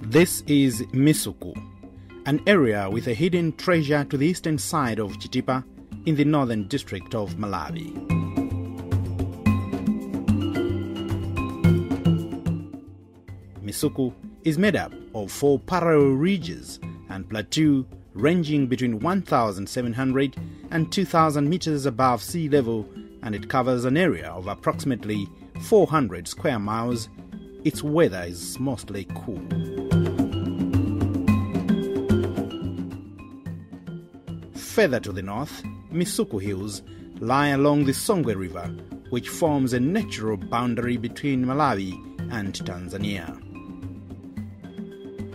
This is Misuku, an area with a hidden treasure to the eastern side of Chitipa in the northern district of Malawi. Misuku is made up of 4 parallel ridges and plateaux ranging between 1,700 and 2,000 meters above sea level, and it covers an area of approximately 400 square miles. Its weather is mostly cool. Further to the north, Misuku Hills lie along the Songwe River, which forms a natural boundary between Malawi and Tanzania.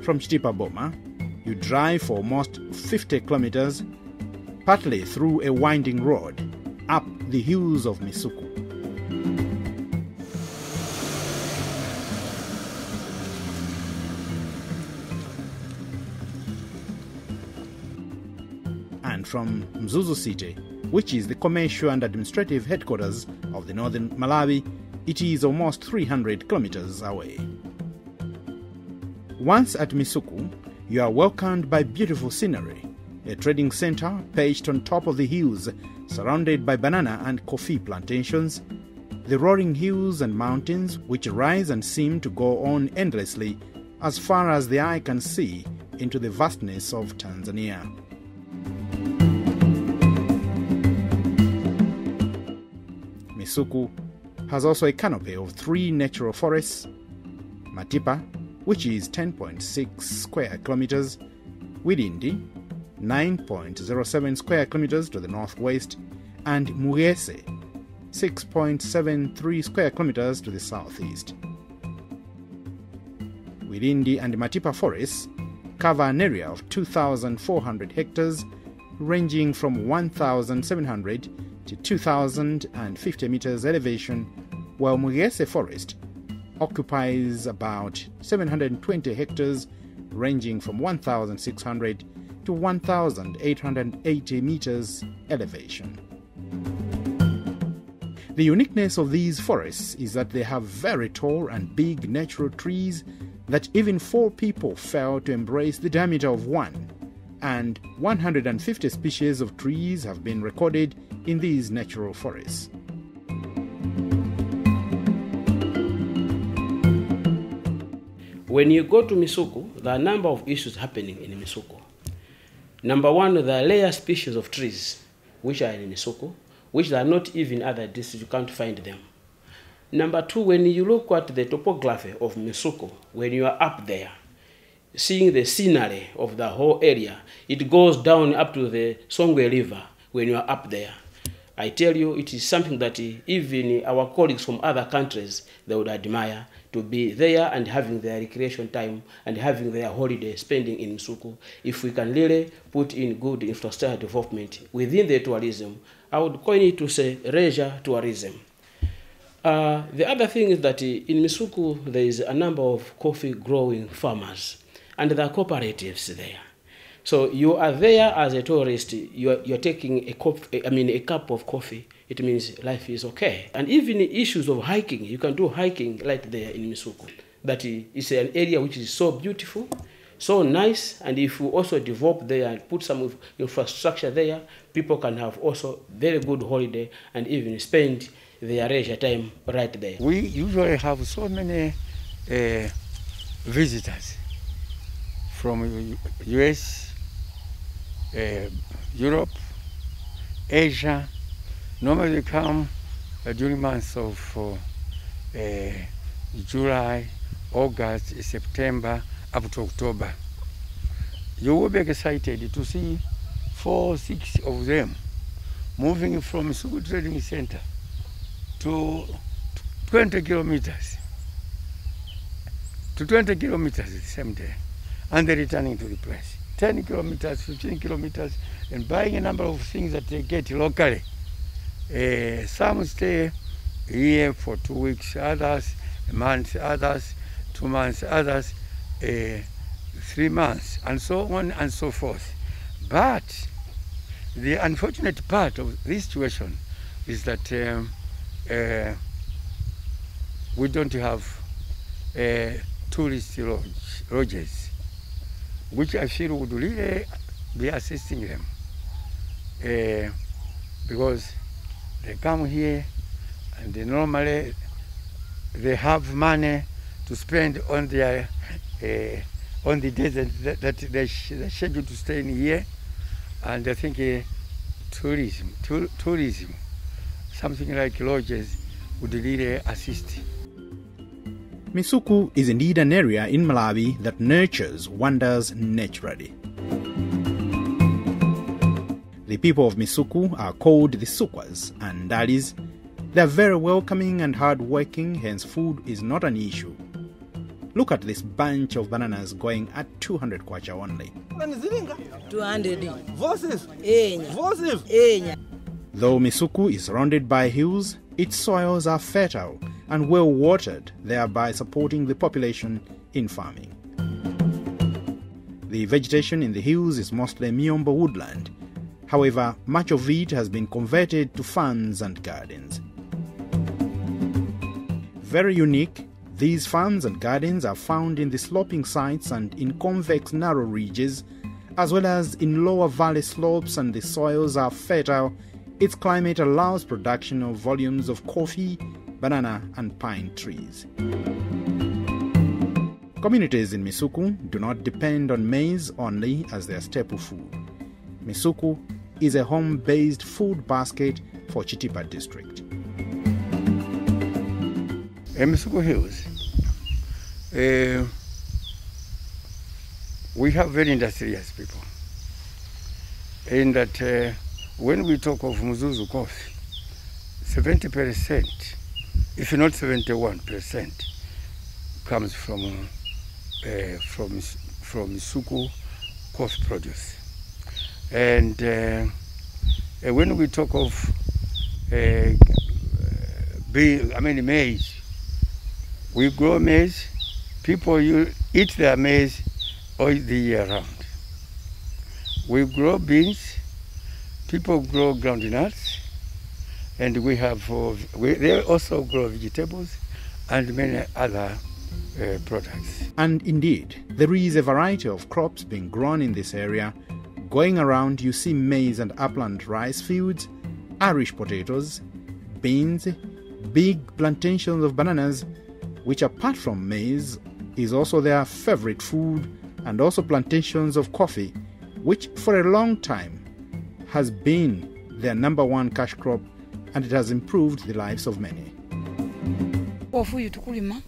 From Chitipa Boma, you drive for almost 50 kilometers, partly through a winding road, up the hills of Misuku. And from Mzuzu City, which is the commercial and administrative headquarters of the northern Malawi, it is almost 300 kilometers away. Once at Misuku, you are welcomed by beautiful scenery, a trading center perched on top of the hills, surrounded by banana and coffee plantations, the rolling hills and mountains which rise and seem to go on endlessly as far as the eye can see into the vastness of Tanzania. Misuku has also a canopy of 3 natural forests: Matipa, which is 10.6 square kilometers, Widindi, 9.07 square kilometers to the northwest, and Mugese, 6.73 square kilometers to the southeast. Widindi and Matipa forests cover an area of 2,400 hectares, ranging from 1,700 to 2,050 meters elevation, while Mugese forest occupies about 720 hectares, ranging from 1,600 to 1,880 meters elevation. The uniqueness of these forests is that they have very tall and big natural trees that even 4 people fell to embrace the diameter of 1, and 150 species of trees have been recorded in these natural forests. When you go to Misuku, there are a number of issues happening in Misuku. Number 1, there are rare species of trees which are in Misuku, which are not even other districts, you can't find them. Number 2, when you look at the topography of Misuku, when you are up there, seeing the scenery of the whole area, it goes down up to the Songwe River when you are up there. I tell you, it is something that even our colleagues from other countries, they would admire, to be there and having their recreation time and having their holiday spending in Misuku. If we can really put in good infrastructure development within the tourism, I would coin it to say leisure tourism. The other thing is that in Misuku, there is a number of coffee growing farmers, and there are cooperatives there. So you are there as a tourist, you're taking a cup of coffee. It means life is okay. And even issues of hiking, you can do hiking right there in Misuku. That is an area which is so beautiful, so nice, and if you also develop there and put some infrastructure there, people can have also very good holiday and even spend their leisure time right there. We usually have so many visitors from US, Europe, Asia. Normally they come during months of July, August, September, up to October. You will be excited to see 4, 6 of them moving from Misuku Trading Center to 20 kilometers. To 20 kilometers the same day, and they're returning to the place. 10 kilometers, 15 kilometers, and buying a number of things that they get locally. Some stay here for 2 weeks, others a month, others 2 months, others 3 months, and so on and so forth. But the unfortunate part of this situation is that we don't have tourist lodges, which I feel would really be assisting them. Because they come here and they normally have money to spend on their on the days that they're scheduled to stay in here, and I think tourism, something like lodges would really assist. Misuku is indeed an area in Malawi that nurtures wonders naturally. The people of Misuku are called the Sukwas and Dalis. They are very welcoming and hard-working, hence food is not an issue. Look at this bunch of bananas going at 200 kwacha only. 200. Though Misuku is surrounded by hills, its soils are fertile and well watered, thereby supporting the population in farming. The vegetation in the hills is mostly miombo woodland. However, much of it has been converted to farms and gardens. Very unique, these farms and gardens are found in the sloping sites and in convex narrow ridges, as well as in lower valley slopes, and the soils are fertile. Its climate allows production of volumes of coffee, banana and pine trees. Communities in Misuku do not depend on maize only as their staple food. Misuku is a home-based food basket for Chitipa district. In Misuku Hills, we have very industrious people. In that when we talk of Misuku Coffee, 70%, if not 71%, comes from Misuku coffee produce. And when we talk of maize, we grow maize. People eat their maize all the year round. We grow beans. People grow groundnuts, and we have they also grow vegetables and many other products. And indeed, there is a variety of crops being grown in this area. Going around, you see maize and upland rice fields, Irish potatoes, beans, big plantations of bananas, which apart from maize is also their favorite food, and also plantations of coffee, which for a long time has been their #1 cash crop, and it has improved the lives of many. Coffee tukulima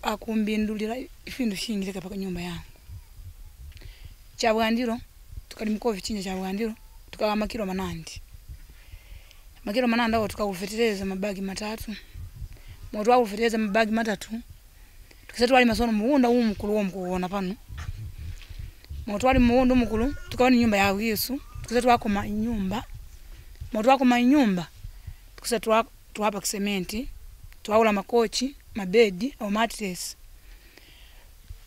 akumbindulira ifindu shingi paka nyumba yangu. Chabwandiro tukalima coffee chinja chabwandiro tukawa makilo manandi. Makilo manandi awo tukakufetereza mabagi matatu. Moto wa kufetereza mabagi matatu. Tukisatu wali masono muunda umukulu wo mkuona pano. Moto wali muunda umukulu tukawa ni nyumba ya Yesu. Tukisatu wako nyumba. Moto wako nyumba. Tukisatu tuwapa kisementi. Tuwaula makochi, mabedi au mattress.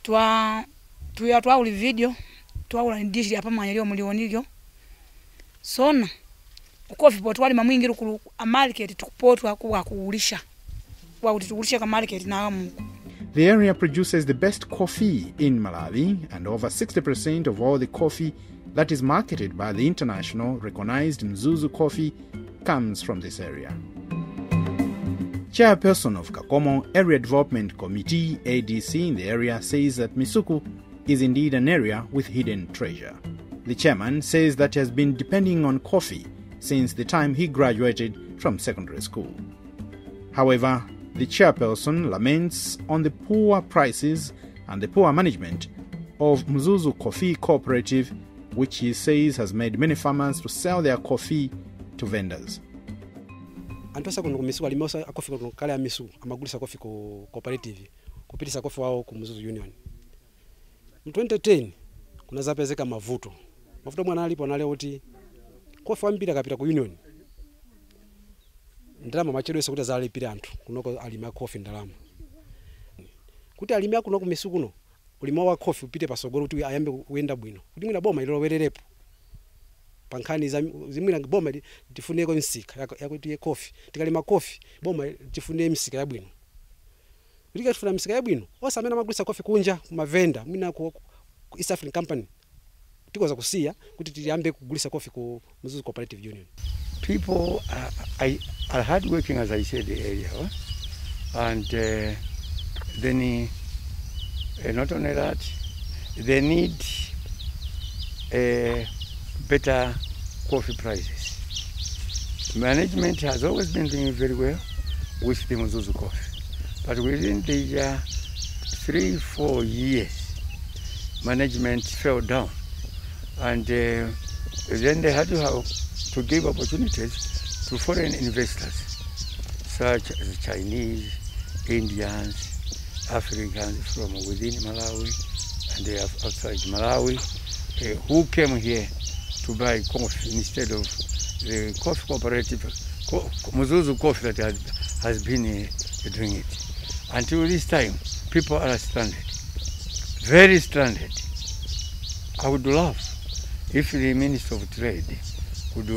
Tuwauli video. Tuwaula ndishi hapa manyelio mulionilio. Sona ukofi poto wali mamwingi rukulu amarket tukupotwa kuulisha. Wautulisha ka market na amu. The area produces the best coffee in Malawi, and over 60% of all the coffee that is marketed by the international recognized Misuku Coffee comes from this area. Chairperson of Kakomo Area Development Committee ADC in the area says that Misuku is indeed an area with hidden treasure. The chairman says that he has been depending on coffee since the time he graduated from secondary school. However, the chairperson laments on the poor prices and the poor management of Misuku Coffee Cooperative, which he says has made many farmers to sell their coffee to vendors. Antwasa kuno Misuku alimosa coffee kuno kale ya Misuku amagulisa coffee ko cooperative kupitisa coffee wao ku Misuku Union. Mu 2010 kuna zapezeka mavuto mwana alipo nale oti coffee wambira kapita ku Union. Ndalama machedo kuti zalipira anthu kunoko alima coffee ndalama. Kuti alima kuno ku Misuku kuno ulima wa coffee upite pasogoro kuti ayambe kuenda bwino. Kuti mwina boma ilo wererepo. Pankani zimwina boma tifuneko msika yakuti coffee. Tikalima coffee boma tifune msika ya bwino. Ulika tufuna misika yabwino. Osa amene amagulisa coffee kunja kumavenda mwina ku East African Company. Tikoza kusiya kuti tiyambe kugulisa coffee ku Misuku Cooperative Union. People are hard working, as I said earlier, and then not only that, they need better coffee prices. Management has always been doing very well with the Misuku Coffee, but within the 3-4 years, management fell down, and then they had to give opportunities to foreign investors, such as Chinese, Indians, Africans from within Malawi and outside Malawi, who came here to buy coffee instead of the coffee cooperative, Misuku Coffee, that has been doing it. Until this time, people are stranded, very stranded. I would love if the Minister of Trade could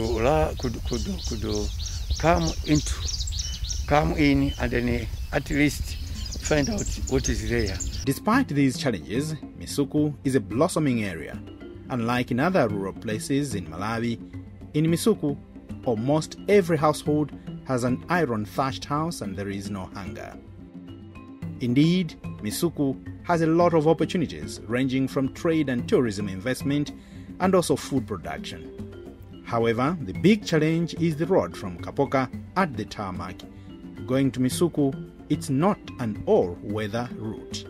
come in and then at least find out what is there. Despite these challenges, Misuku is a blossoming area. Unlike in other rural places in Malawi, in Misuku, almost every household has an iron thatched house and there is no hunger. Indeed, Misuku has a lot of opportunities ranging from trade and tourism investment and also food production. However, the big challenge is the road from Kapoka at the tarmac. Going to Misuku, it's not an all-weather route.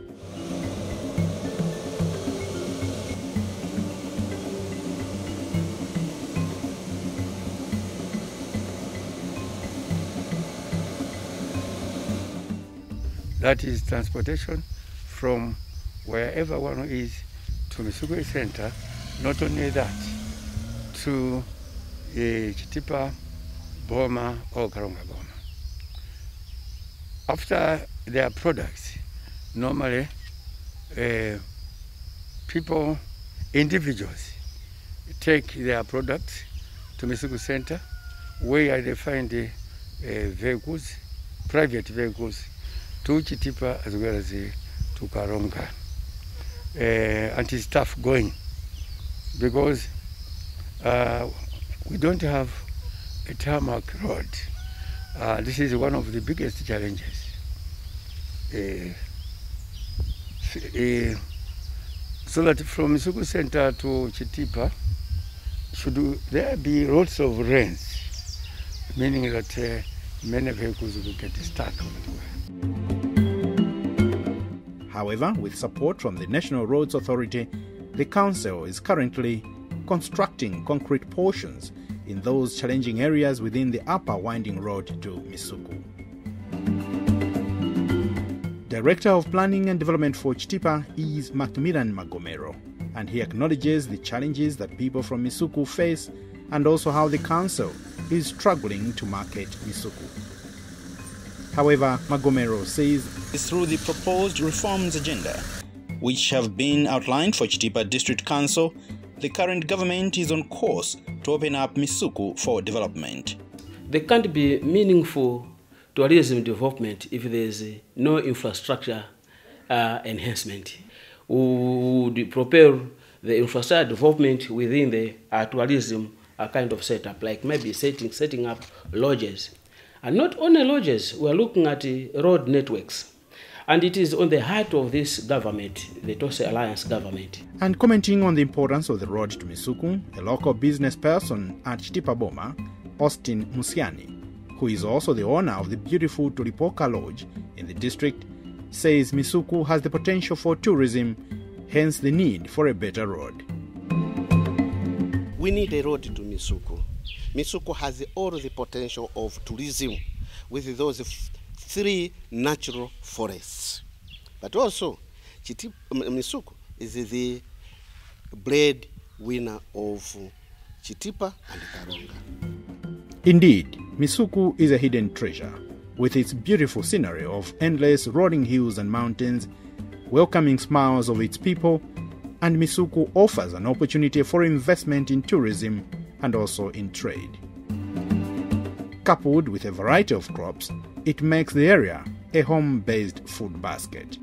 That is transportation from wherever one is to Misuku Center. Not only that, to Chitipa, Boma, or Karonga Boma. After their products, normally people, individuals, take their products to Misuku Center, where they find the vehicles, private vehicles, to Chitipa as well as to Karonga, anti-staff going, because we don't have a tarmac road. This is one of the biggest challenges. So that from Misuku Center to Chitipa, should there be lots of rains, meaning that many vehicles will get stuck on the way. However, with support from the National Roads Authority, the Council is currently constructing concrete portions in those challenging areas within the upper winding road to Misuku. Director of Planning and Development for Chitipa is Macmillan Magomero, and he acknowledges the challenges that people from Misuku face and also how the Council is struggling to market Misuku. However, Magomero says through the proposed reforms agenda, which have been outlined for Chitipa District Council, the current government is on course to open up Misuku for development. There can't be meaningful tourism development if there is no infrastructure enhancement. We would propel the infrastructure development within the tourism kind of setup, like maybe setting up lodges. And not only lodges, we're looking at road networks. And it is on the heart of this government, the Tose Alliance government. And commenting on the importance of the road to Misuku, a local business person at Chitipa Boma, Austin Musiani, who is also the owner of the beautiful Tulipoka Lodge in the district, says Misuku has the potential for tourism, hence the need for a better road. We need a road to Misuku. Misuku has all the potential of tourism with those 3 natural forests. But also, Misuku is the bread winner of Chitipa and Karonga. Indeed, Misuku is a hidden treasure, with its beautiful scenery of endless rolling hills and mountains, welcoming smiles of its people, and Misuku offers an opportunity for investment in tourism and also in trade. Coupled with a variety of crops, it makes the area a home-based food basket.